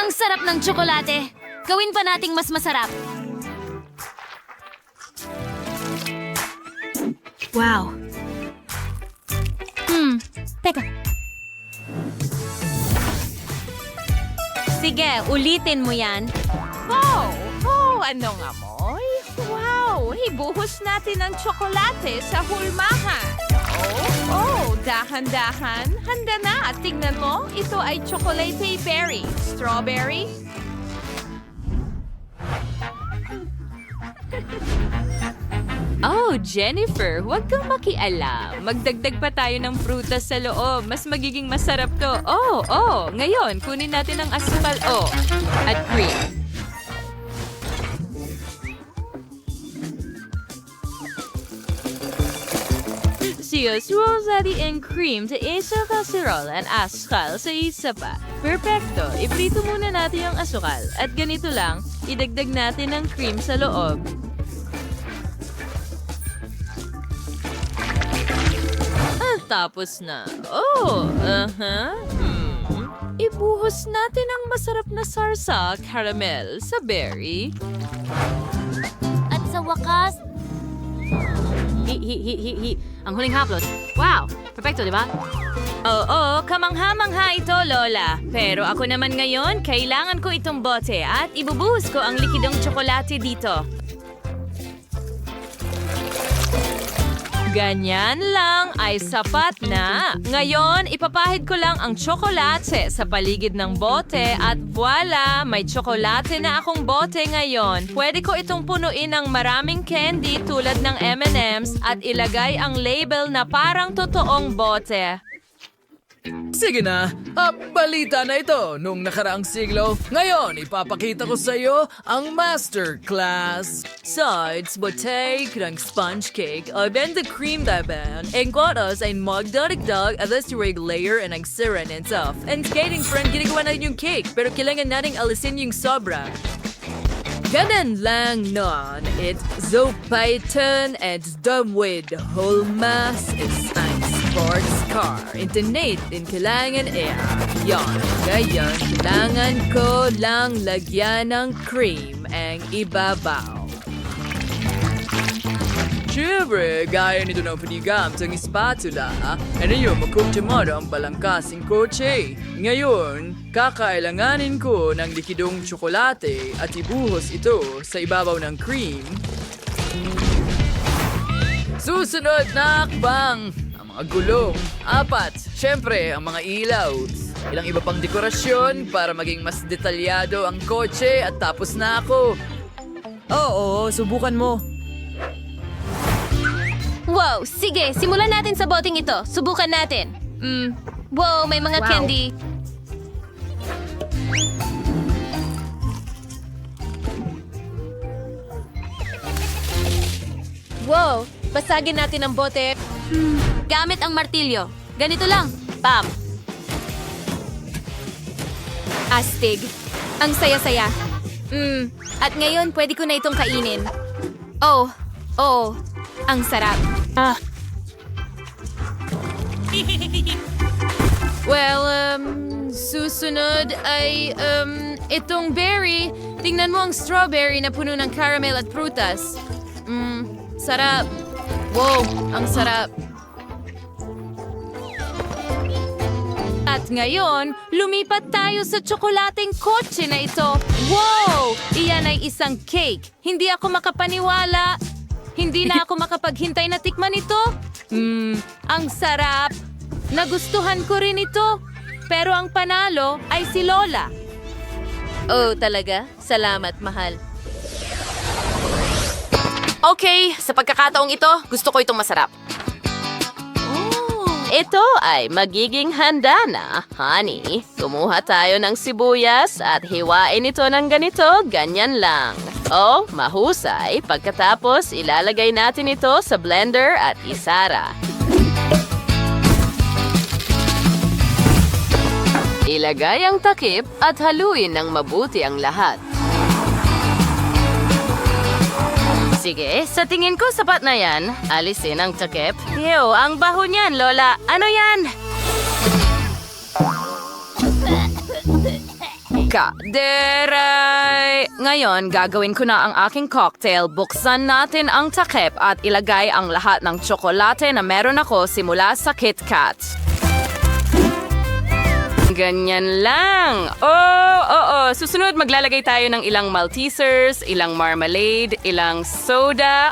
Ang sarap ng tsokolate. Gawin pa nating mas masarap. Wow. Teka. Sige, ulitin mo yan. Anong amoy? Wow! Ibuhos natin ang tsokolate sa hulmahan. Dahan-dahan. Handa na. Tingnan mo, ito ay chocolate berry. Strawberry. Oh, Jennifer, huwag kang makialam. Magdagdag pa tayo ng prutas sa loob. Mas magiging masarap to. Ngayon, kunin natin ang asukal, at cream. Siyos, rosary and cream sa isang casserole and asukal sa isa pa. Perfecto! Iprito muna natin yung asukal. At ganito lang, idagdag natin ang cream sa loob. Tapos na. Ibuhos natin ang masarap na sarsa caramel sa berry. At sa wakas, Ang huling haplos. Wow! Perfecto, di ba? Oo, kamangha-mangha ito, Lola. Pero ako naman ngayon, kailangan ko itong bote at ibubuhos ko ang likidong tsokolate dito. Ganyan lang ay sapat na. Ngayon, ipapahid ko lang ang tsokolate sa paligid ng bote at voila, may tsokolate na akong bote ngayon. Pwede ko itong punuin ng maraming candy tulad ng M&M's at ilagay ang label na parang totoong bote. Sige na, balita na ito nung nakaraang siglo. Ngayon, ipapakita ko sa iyo ang masterclass. Sides, bote, ng sponge cake, then the cream daban, and kwatas ay magdaragdag at the layer and ang siren and stuff. And skating friend, ginagawa natin yung cake, pero kailangan nating alisin yung sobra. Ganun lang nun. It's so Python and done with whole mass is ein sports car. Internet din kailangan yon. Ngayon, kailangan ko lang lagyan ng cream ang ibabaw. Siyempre, gaya nito ng panigam sa spatula, ano yung makumtimado ang balangkasing kotse. Ngayon, kakailanganin ko ng likidong tsokolate at ibuhos ito sa ibabaw ng cream. Susunod na akbang, ang mga gulong. 4, siyempre, ang mga ilaw. Ilang iba pang dekorasyon para maging mas detalyado ang kotse at tapos na ako. Oo, subukan mo. wow, sige, simulan natin sa boteng ito. Subukan natin. Wow, may mga candy. Wow, basagin natin ang bote. Gamit ang martilyo. Ganito lang. Bam! Astig. Ang saya-saya. At ngayon, pwede ko na itong kainin. Oh, ang sarap. Well, susunod ay, itong berry. Tingnan mo ang strawberry na puno ng caramel at prutas. Sarap. Wow, ang sarap. At ngayon, lumipat tayo sa tsokolating kotse na ito. Wow! Iyan ay isang cake. Hindi ako makapaniwala. Hindi na ako makapaghintay na tikman ito. Ang sarap. Nagustuhan ko rin ito. Pero ang panalo ay si Lola. Oh, talaga? Salamat, mahal. Okay, sa pagkakataong ito, gusto ko itong masarap. Ito ay magiging handa na, honey. Kumuha tayo ng sibuyas at hiwain ito ng ganito, ganyan lang. Oh, mahusay. Pagkatapos, ilalagay natin ito sa blender at isara. Ilagay ang takip at haluin ng mabuti ang lahat. Sige, sa tingin ko sapat na yan. Alisin ang takip. Ew, ang baho niyan, Lola. Ano yan? Deray! Ngayon, gagawin ko na ang aking cocktail. Buksan natin ang takip at ilagay ang lahat ng tsokolate na meron ako simula sa KitKat. Ganyan lang. Oo. Susunod, maglalagay tayo ng ilang Maltesers, ilang marmalade, ilang soda.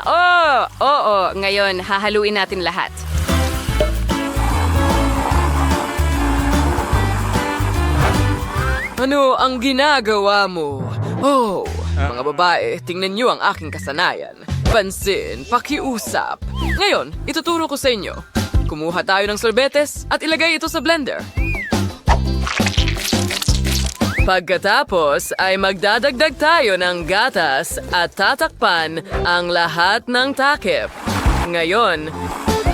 Oo. Ngayon, hahaluin natin lahat. Ano ang ginagawa mo? Oh, mga babae, tingnan niyo ang aking kasanayan. Pansin, pakiusap. Ngayon, ituturo ko sa inyo. Kumuha tayo ng sorbetes at ilagay ito sa blender. Pagkatapos ay magdadagdag tayo ng gatas at tatakpan ang lahat ng takip. Ngayon,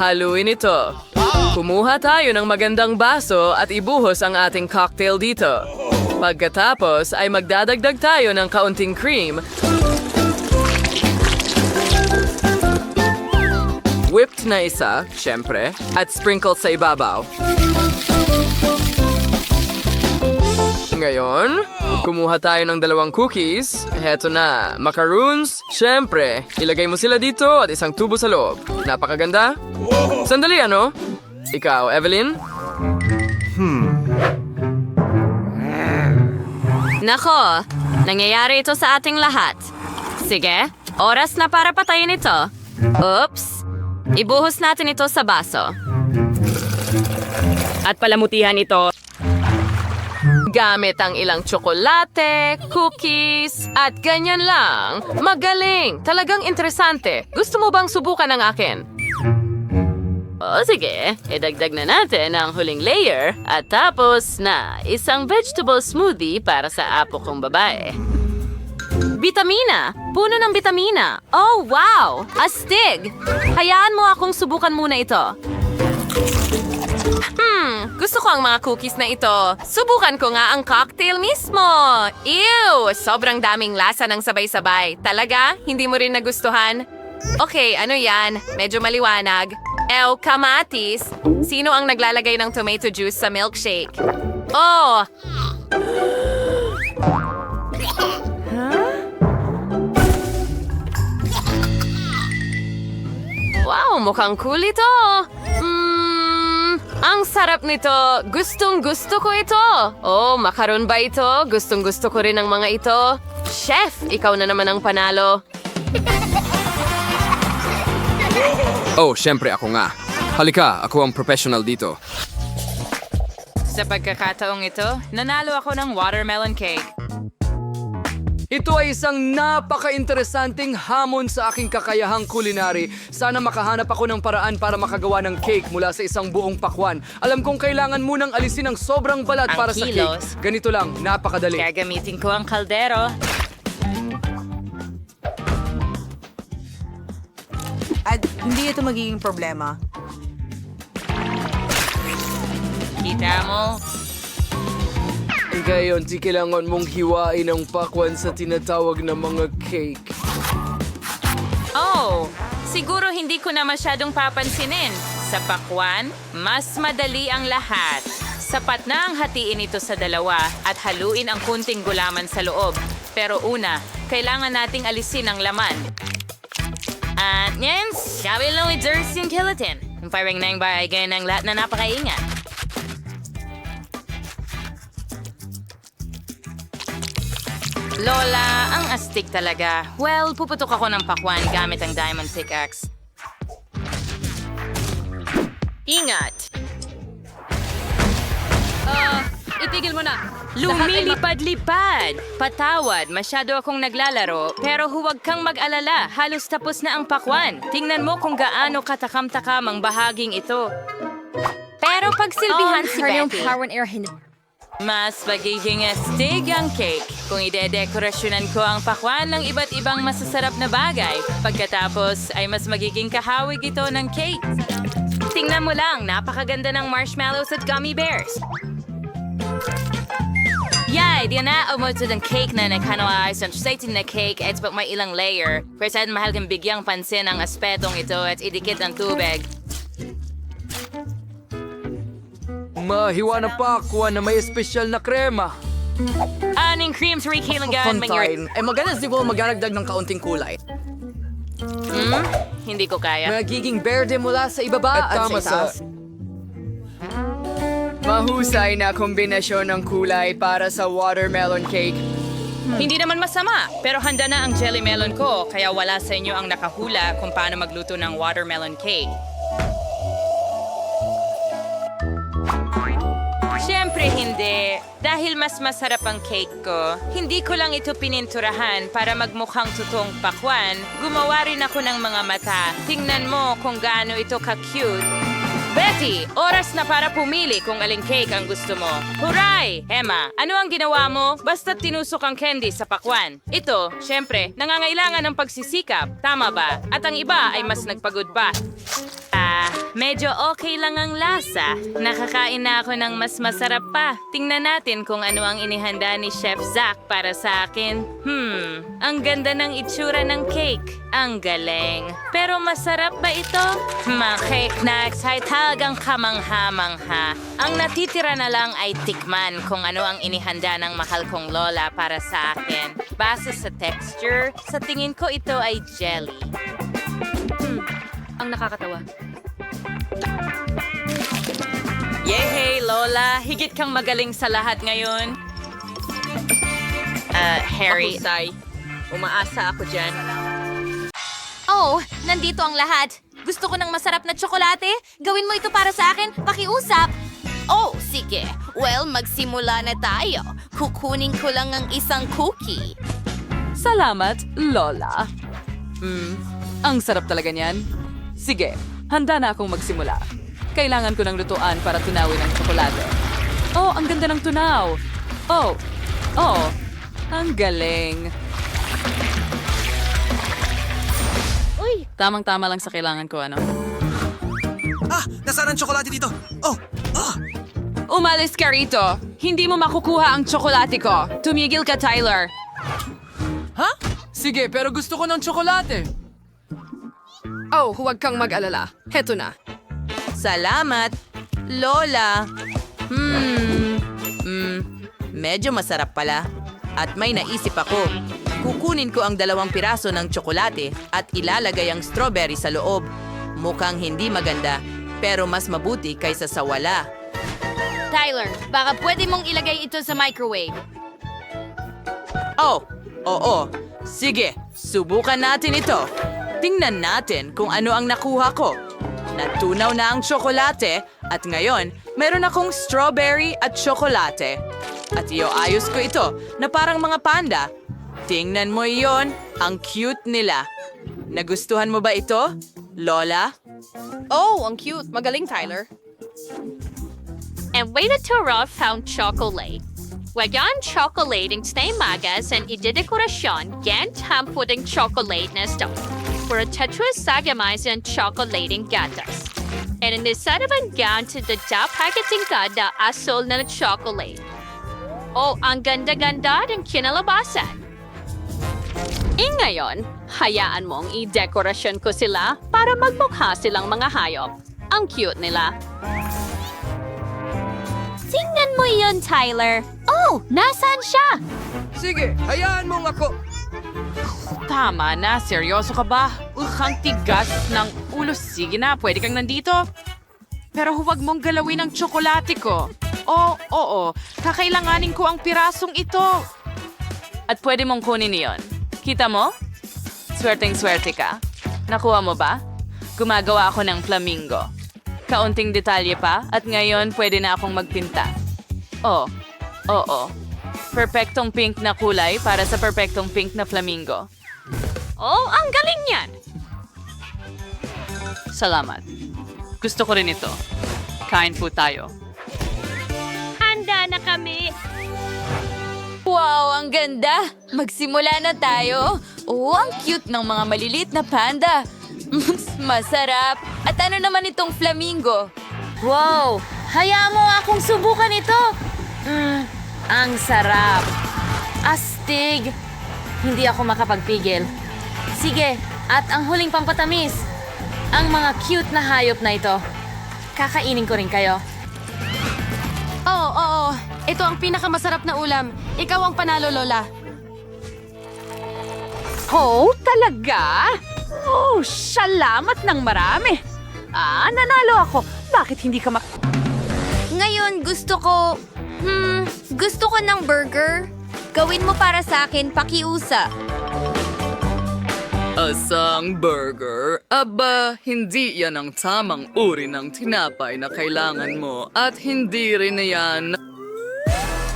haluin ito. Kumuha tayo ng magandang baso at ibuhos ang ating cocktail dito. Pagkatapos ay magdadagdag tayo ng kaunting cream. Whipped na isa, syempre, at sprinkle sa ibabaw. Ngayon, kumuha tayo ng 2 cookies. Heto na, macaroons. Syempre, ilagay mo sila dito at isang tubo sa loob. Napakaganda. Sandali, ano? Ikaw, Evelyn? Nako, nangyayari ito sa ating lahat. Sige, oras na para patayin ito. Oops. Ibuhos natin ito sa baso. At palamutihan ito. Gamit ang ilang tsokolate, cookies, at ganyan lang. Magaling! Talagang interesante. Gusto mo bang subukan ang akin? O sige, idagdag na natin ang huling layer at tapos na isang vegetable smoothie para sa apo kong babae. Bitamina! Puno ng bitamina! Oh, wow! Astig! Hayaan mo akong subukan muna ito. Gusto ko ang mga cookies na ito. Subukan ko nga ang cocktail mismo. Ew! Sobrang daming lasa ng sabay-sabay. Talaga? Hindi mo rin nagustuhan? Okay, ano yan? Medyo maliwanag. Kamatis. Sino ang naglalagay ng tomato juice sa milkshake? Oh! Wow, mukhang cool ito. Ang sarap nito. Gustong-gusto ko ito. Oh, makaron ba ito? Gustong-gusto ko rin ang mga ito. Chef, ikaw na naman ang panalo. Oh, syempre ako nga. Halika, ako ang professional dito. Sa pagkakataong ito, nanalo ako ng watermelon cake. Ito ay isang napaka-interesanting hamon sa aking kakayahang kulinary. Sana makahanap ako ng paraan para makagawa ng cake mula sa isang buong pakwan. Alam kong kailangan munang alisin ang sobrang balat Ang para sa kilos. cake. Ganito lang, napakadali. Gagamitin ko ang kaldero. At hindi ito magiging problema. Kita mo? Ngayon, di kailangan mong hiwain ang pakwan sa tinatawag na mga cake. Oh, siguro hindi ko na masyadong papansinin. Sa pakwan, mas madali ang lahat. Sapat na ang hatiin ito sa 2 at haluin ang kunting gulaman sa loob. Pero una, kailangan nating alisin ang laman. At yan, sabi lang with Jersey and Killatin. Parang na yung bagay ng lahat na napakaingat. Lola, ang astig talaga. Well, puputok ako ng pakwan gamit ang diamond pickaxe. Ingat! Itigil mo na. Lumilipad-lipad! Patawad, masyado akong naglalaro, pero huwag kang mag-alala. Halos tapos na ang pakwan. Tingnan mo kung gaano katakam-takam ang bahaging ito. Pero pagsilbihan si Becky. Mas magiging astig ang cake kung ide-dekorasyonan ko ang pakwan ng iba't ibang masasarap na bagay. Pagkatapos ay mas magiging kahawig ito ng cake. Tingnan mo lang, napakaganda ng marshmallows at gummy bears. Yay! Di na umot ng cake na naghanawais ang exciting na cake at pag may ilang layer. Pero saan mahal kang bigyang pansin ang aspetong ito at idikit ang tubig. Mahiwa na pakwan na may espesyal na krema. Aning cream 3 kailangan Fontaine. Maganda siguro magdaragdag ng kaunting kulay. Hindi ko kaya. Magiging berde mula sa ibaba at sa itaas. Mahusay na kombinasyon ng kulay para sa watermelon cake. Hindi naman masama, pero handa na ang jelly melon ko, kaya wala sa inyo ang nakahula kung paano magluto ng watermelon cake. Siyempre hindi. Dahil mas masarap ang cake ko, hindi ko lang ito pininturahan para magmukhang totoong pakwan. Gumawa rin ako ng mga mata. Tingnan mo kung gaano ito ka-cute. Betty, oras na para pumili kung aling cake ang gusto mo. Huray! Emma, ano ang ginawa mo? Basta't tinusok ang candy sa pakwan. Ito, syempre, nangangailangan ng pagsisikap. Tama ba? At ang iba ay mas nagpagod pa. Medyo okay lang ang lasa. Nakakain na ako ng mas masarap pa. Tingnan natin kung ano ang inihanda ni Chef Zach para sa akin. Ang ganda ng itsura ng cake. Ang galing. Pero masarap ba ito? Mga cake na talagang kamangha-mangha. Ang natitira na lang ay tikman kung ano ang inihanda ng mahal kong lola para sa akin. Base sa texture, sa tingin ko ito ay jelly. Ang nakakatawa. Yehey, Lola! Higit kang magaling sa lahat ngayon. Harry. Mahusay. Umaasa ako dyan. Oh, nandito ang lahat. Gusto ko ng masarap na tsokolate. Gawin mo ito para sa akin. Pakiusap. Oh, sige. Well, magsimula na tayo. Kukunin ko lang ang isang cookie. Salamat, Lola. Ang sarap talaga niyan. Sige, handa na akong magsimula. Kailangan ko ng lutuan para tunawin ang tsokolate. Oh, ang ganda ng tunaw. Oh, ang galing. Uy, tamang-tama lang sa kailangan ko, ano? Nasaan ang tsokolate dito? Umalis ka rito. Hindi mo makukuha ang tsokolate ko. Tumigil ka, Tyler. Sige, pero gusto ko ng tsokolate. Oh, huwag kang mag-alala. Heto na. Salamat, Lola. Medyo masarap pala. At may naisip ako. Kukunin ko ang 2 piraso ng tsokolate at ilalagay ang strawberry sa loob. Mukhang hindi maganda, pero mas mabuti kaysa sa wala. Tyler, baka pwede mong ilagay ito sa microwave. Oh, oo. Sige, subukan natin ito. Tingnan natin kung ano ang nakuha ko. Natunaw na ang tsokolate at ngayon, meron akong strawberry at tsokolate. At ayos ko ito na parang mga panda. Tingnan mo iyon, ang cute nila. Nagustuhan mo ba ito, Lola? Oh, ang cute. Magaling, Tyler. And way to rough found chocolate. Wagan chocolate ng stay magas and idedekorasyon gan hampuding chocolate na stone. For a tetras sagamais and chocolating gatas. And in the set of an gown to the top packaging kada asol na chocolate. Oh, ang ganda-ganda ng kinalabasan. Ngayon, hayaan mong i-dekorasyon ko sila para magmukha silang mga hayop. Ang cute nila. Tingnan mo iyon, Tyler. Oh, nasaan siya? Sige, hayaan mong ako. Tama na, seryoso ka ba? Ang tigas ng ulo. Sige na, pwede kang nandito. Pero huwag mong galawin ang tsokolate ko. Oo, kakailanganin ko ang pirasong ito. At pwede mong kunin iyon. Kita mo? Swerteng-swerte ka. Nakuha mo ba? Gumagawa ako ng flamingo. Kaunting detalye pa at ngayon pwede na akong magpinta. Oo. Perpektong pink na kulay para sa perpektong pink na flamingo. Oh, ang galing yan! Salamat. Gusto ko rin ito. Kain po tayo. Handa na kami! Wow, ang ganda! Magsimula na tayo. Oh, ang cute ng mga maliliit na panda. Masarap. At ano naman itong flamingo? Wow! Hayaan mo akong subukan ito. Ang sarap. Astig. Hindi ako makapagpigil. Sige, at ang huling pampatamis. Ang mga cute na hayop na ito. Kakainin ko rin kayo. Oo. Ito ang pinakamasarap na ulam. Ikaw ang panalo, Lola. Oh, talaga? Oh, salamat ng marami. Nanalo ako. Bakit hindi ka Ngayon, gusto ko ng burger. Gawin mo para sa akin, pakiusa. Asang burger? Aba, hindi yan ang tamang uri ng tinapay na kailangan mo at hindi rin na yan.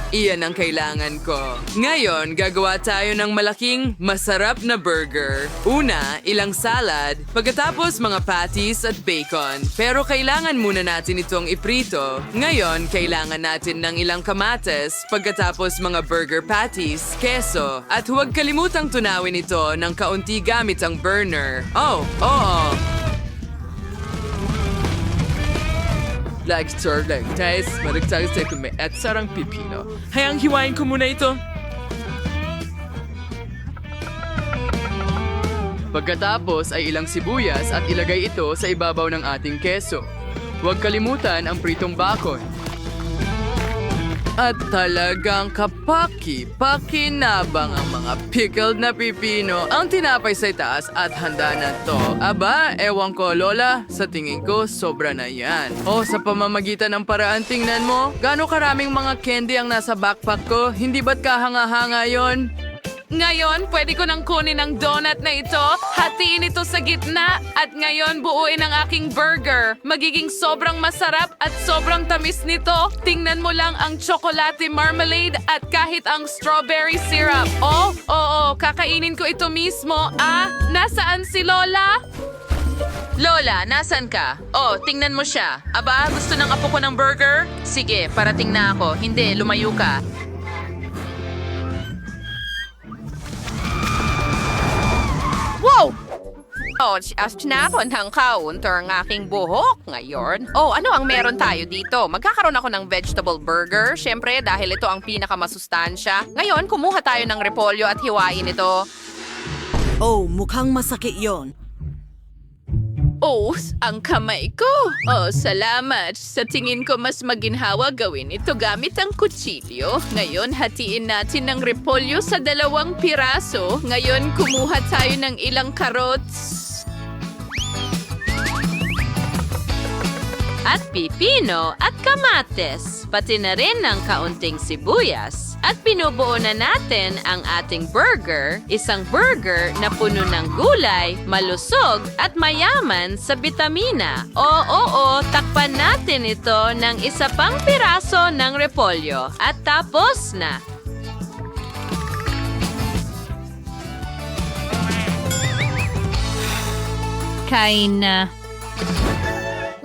Iyan ang kailangan ko. Ngayon, gagawa tayo ng malaking, masarap na burger. Una, ilang salad, pagkatapos mga patties at bacon. Pero kailangan muna natin itong iprito. Ngayon, kailangan natin ng ilang kamates, pagkatapos mga burger patties, keso. At huwag kalimutang tunawin ito ng kaunti gamit ang burner. Oh, oo. Like sterling taste, maragtag sa kume at sarang pipino. Hayang hiwain ko muna ito. Pagkatapos ay ilang sibuyas at ilagay ito sa ibabaw ng ating keso. Huwag kalimutan ang pritong bacon. At talagang kapaki-pakinabang ang mga pickled na pipino ang tinapay sa itaas at handa na to. Aba, ewan ko, Lola. Sa tingin ko, sobra na yan. O, sa pamamagitan ng paraan, tingnan mo, gaano karaming mga candy ang nasa backpack ko? Hindi ba't kahanga-hanga yon? Ngayon, pwede ko nang kunin ang donut na ito, hatiin ito sa gitna, at ngayon buuin ang aking burger. Magiging sobrang masarap at sobrang tamis nito. Tingnan mo lang ang chocolate marmalade at kahit ang strawberry syrup. Oh, oo, kakainin ko ito mismo. Nasaan si Lola? Lola, nasan ka? Oh, tingnan mo siya. Aba, gusto ng apo ko ng burger? Sige, parating na ako. Hindi, lumayo ka. Wow! Oh, tinapon ng counter ang aking buhok ngayon. Oh, ano ang meron tayo dito? Magkakaroon ako ng vegetable burger. Siyempre, dahil ito ang pinakamasustansya. Ngayon, kumuha tayo ng repolyo at hiwain ito. Oh, mukhang masakit yon. Oh, ang kamay ko. Oh, salamat. Sa tingin ko mas maginhawa gawin ito gamit ang kutsilyo. Ngayon, hatiin natin ng repolyo sa 2 piraso. Ngayon, kumuha tayo ng ilang carrots. At pipino at kamates, pati na rin ng kaunting sibuyas. At pinubuo na natin ang ating burger, isang burger na puno ng gulay, malusog at mayaman sa bitamina. Oo, takpan natin ito ng 1 pang piraso ng repolyo at tapos na. Kain na.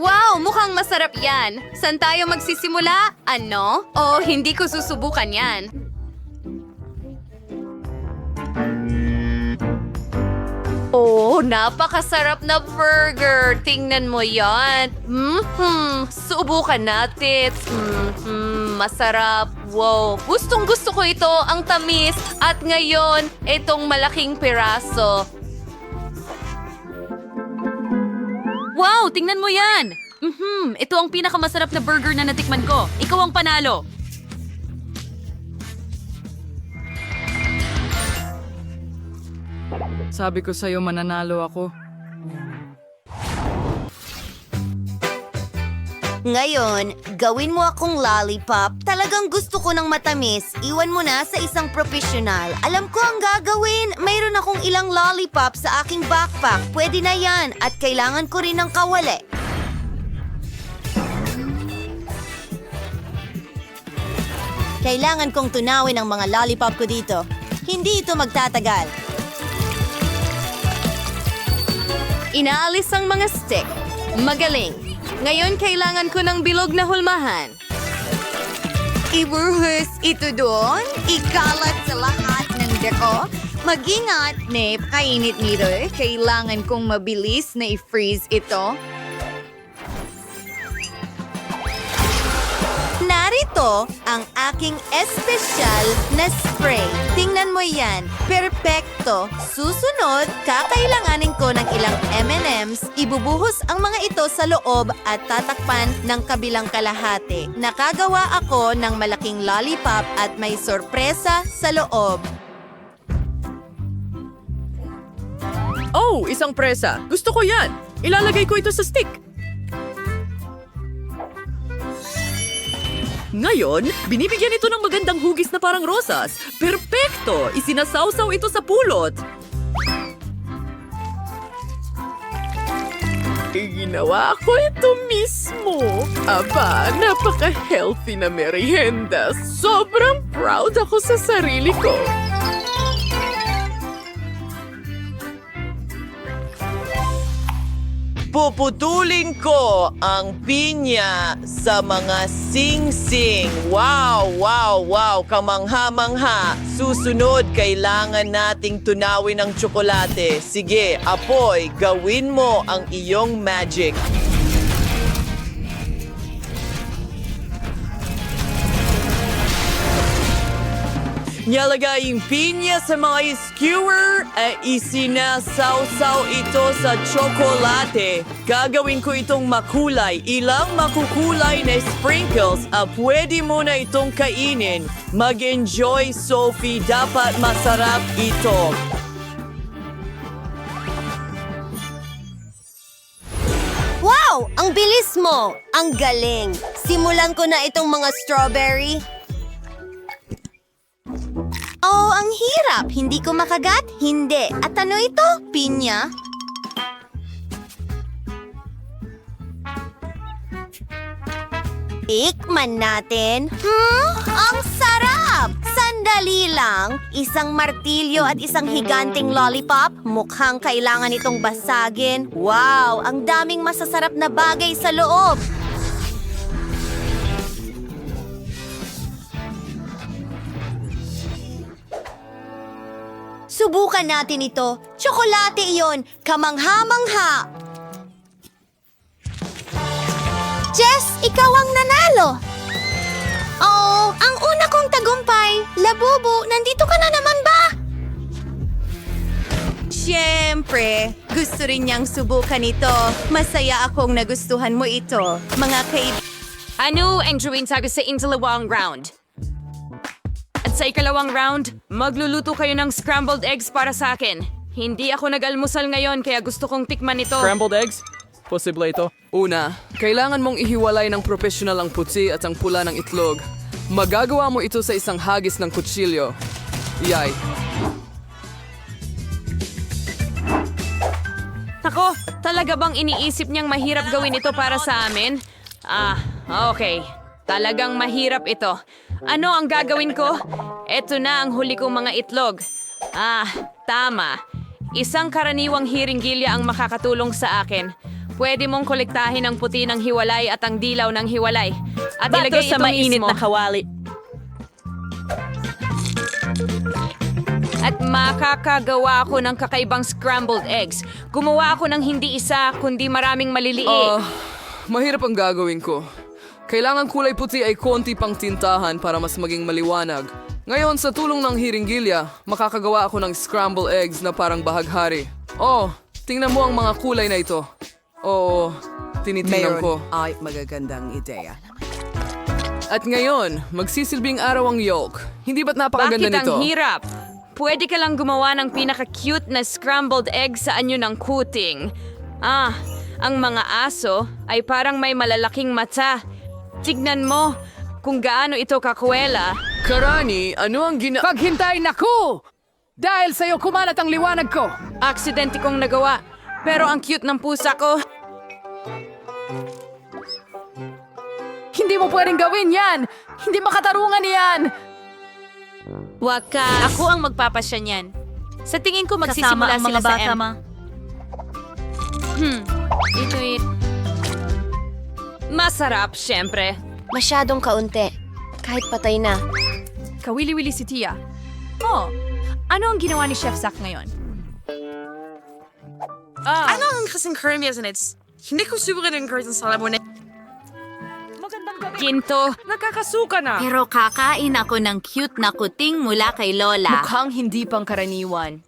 Wow, mukhang masarap yan. Saan tayo magsisimula? Ano? Oh, hindi ko susubukan yan. Oh, napakasarap na burger. Tingnan mo yan. Subukan natin. Masarap. Wow, gustong-gusto ko ito. Ang tamis. At ngayon, itong malaking piraso. Wow, tingnan mo yan! Ito ang pinakamasarap na burger na natikman ko. Ikaw ang panalo. Sabi ko sa'yo, mananalo ako. Ngayon, gawin mo akong lollipop. Talagang gusto ko ng matamis. Iwan mo na sa isang profesional. Alam ko ang gagawin. Mayroon akong ilang lollipop sa aking backpack. Pwede na yan. At kailangan ko rin ng kawali. Kailangan kong tunawin ang mga lollipop ko dito. Hindi ito magtatagal. Inaalis ang mga stick. Magaling. Ngayon, kailangan ko ng bilog na hulmahan. Ibuhos ito doon. Ikalat sa lahat ng deko. Mag-ingat, Nip. Kainit nito. Kailangan kong mabilis na i-freeze ito. Narito Ito ang aking espesyal na spray. Tingnan mo yan. Perpekto. Susunod, kakailanganin ko ng ilang M&M's. Ibubuhos ang mga ito sa loob at tatakpan ng kabilang kalahati. Nakagawa ako ng malaking lollipop at may sorpresa sa loob. Oh, isang presa. Gusto ko yan. Ilalagay ko ito sa stick. Ngayon, binibigyan ito ng magandang hugis na parang rosas. Perpekto! Isinasawsaw ito sa pulot. Ginawa ko ito mismo. Aba, napaka-healthy na merienda. Sobrang proud ako sa sarili ko. Puputulin ko ang pinya sa mga sing-sing. Wow, wow, wow, kamangha-mangha. Susunod, kailangan nating tunawin ang tsokolate. Sige, Apoy, gawin mo ang iyong magic. Nilagay yung pinya sa mga skewer at isinasawsaw ito sa tsokolate. Gagawin ko itong makulay. Ilang makukulay na sprinkles at pwede mo na itong kainin. Mag-enjoy, Sophie. Dapat masarap ito. Wow! Ang bilis mo! Ang galing! Simulan ko na itong mga strawberry. Oh, ang hirap! Hindi ko makagat? Hindi. At ano ito? Pinya? Tikman natin. Ang sarap! Sandali lang. Isang martilyo at isang higanting lollipop. Mukhang kailangan itong basagin. Wow! Ang daming masasarap na bagay sa loob. Subukan natin ito. Tsokolate iyon. Kamangha-mangha. Jess, ikaw ang nanalo. Oh, ang una kong tagumpay. Labubu, nandito ka na naman ba? Siyempre, gusto rin niyang subukan ito. Masaya akong nagustuhan mo ito. Mga Ano ang drawing sago sa intalawang round? At sa ikalawang round, magluluto kayo ng scrambled eggs para sa akin. Hindi ako nag-almusal ngayon kaya gusto kong tikman ito. Scrambled eggs? Posible ito? Una, kailangan mong ihiwalay ng professional ang puti at ang pula ng itlog. Magagawa mo ito sa isang hagis ng kutsilyo. Yay. Nako, talaga bang iniisip niyang mahirap gawin ito para sa amin? Okay. Talagang mahirap ito. Ano ang gagawin ko? Ito na ang huli kong mga itlog. Tama. Isang karaniwang hiringgilya ang makakatulong sa akin. Pwede mong kolektahin ang puti ng hiwalay at ang dilaw ng hiwalay. At ilagay ito mismo. kawali. At makakagawa ako ng kakaibang scrambled eggs. Gumawa ako ng hindi isa, kundi maraming maliliit. Mahirap ang gagawin ko. Kailangan kulay puti ay konti pang tintahan para mas maging maliwanag. Ngayon, sa tulong ng hiringgilya, makakagawa ako ng scrambled eggs na parang bahaghari. Tingnan mo ang mga kulay na ito. Tinitingnan ko. Ay, magagandang ideya. At ngayon, magsisilbing araw ang yolk. Hindi ba't napakaganda Bakit nito? ang hirap? Pwede ka lang gumawa ng pinaka-cute na scrambled egg sa anyo ng kuting. Ang mga aso ay parang may malalaking mata. Tignan mo kung gaano ito kakwela. Karani, ano ang Paghintay na ko! Dahil sa'yo kumalat ang liwanag ko. Aksidente kong nagawa. Pero ang cute ng pusa ko. Hindi mo pwedeng gawin yan! Hindi makatarungan yan! Wakas. Ako ang magpapasya niyan. Sa tingin ko magsisimula sila sa M. Ito'y... Masarap, syempre. Masyadong kaunti. Kahit patay na. Kawili-wili si Tia. Ano ang ginawa ni Chef Zach ngayon? Ano ang kasing creamy as in it's... Hindi ko subukan ng curtain sa labon. akin to. Nakakasuka na. Pero kakain ako ng cute na kuting mula kay Lola. Mukhang hindi pangkaraniwan.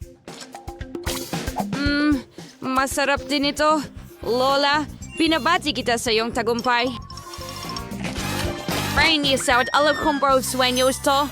Masarap din ito. Lola, binabati kita sa iyong tagumpay. Rainy, alam kong bro sueños to.